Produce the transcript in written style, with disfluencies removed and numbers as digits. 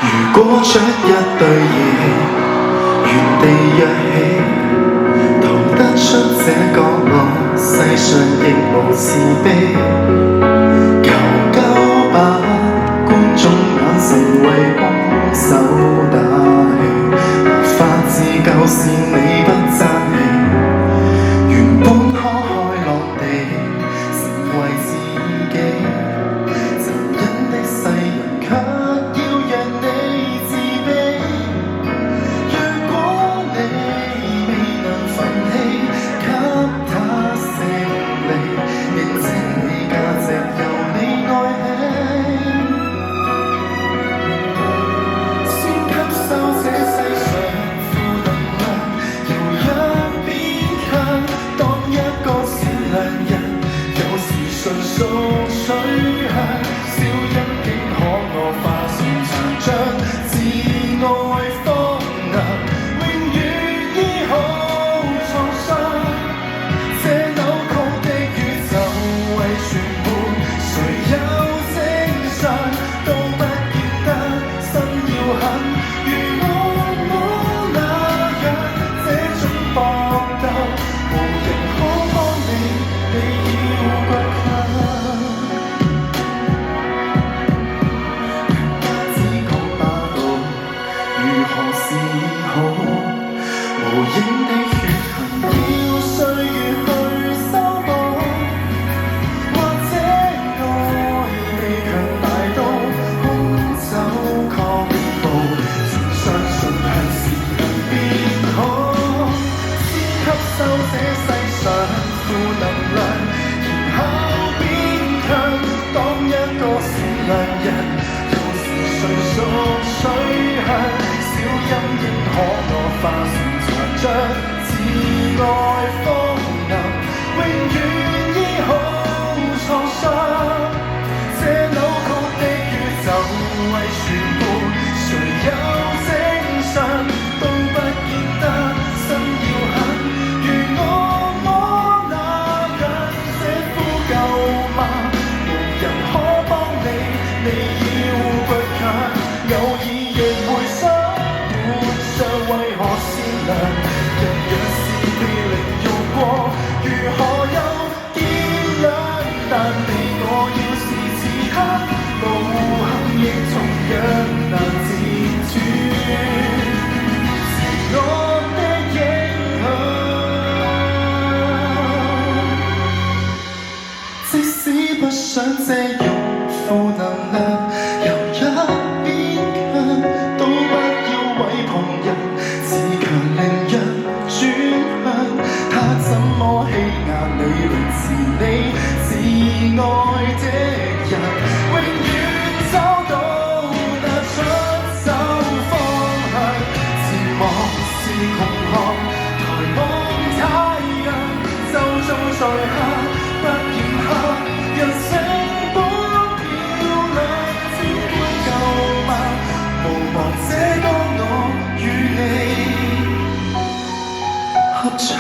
如果出一對兒，原地躍起，逃得出這角落，世上亦無慈悲。求救吧，觀眾眼神為幫手打氣，無法自救是你不爭氣。原本可開落地，成為自己，殘忍的世人卻要讓你自卑。如果你未能奮起，給他勝利，認清你價值由你愛起，先吸收這世上負能量，由一邊強當一個善良人，有時純屬取向，小陰影可惡化成殘障，自愛荒涼，永遠醫好創傷。這扭曲的宇宙為全盤，誰有正常都不見得心要狠，如我那樣這種搏鬥，無人可幫你，你要倔強。只講霸道，如何是好？無影的血痕要歲月去修補，或者愛未強大到空走抗暴，請相信向善人變好，先吸收這世上負能量，然後變強當一個善良人，有時純屬取向，小陰影可惡化成殘障，自愛荒涼，永遠醫好創傷。這扭曲的宇宙為全盤，誰有正常都不見得心要狠，如我那樣這呼救嗎？無人可幫你，你要倔強，偶爾亦會想活着為何善良，人若是被利用過，如何有見諒？但你我要是此刻無憾，亦同樣難自處邪惡的影響。即使不想借用負能量，由一邊強都不要毀謗人，自強凌弱轉向，他怎麼欺壓你，凌遲你自愛的人，永遠找到那出走方向。前望是窮巷，抬望太陽，周遭在黑，不嫌黑，人性本漂亮，只管救吧，無望這當我與你合唱。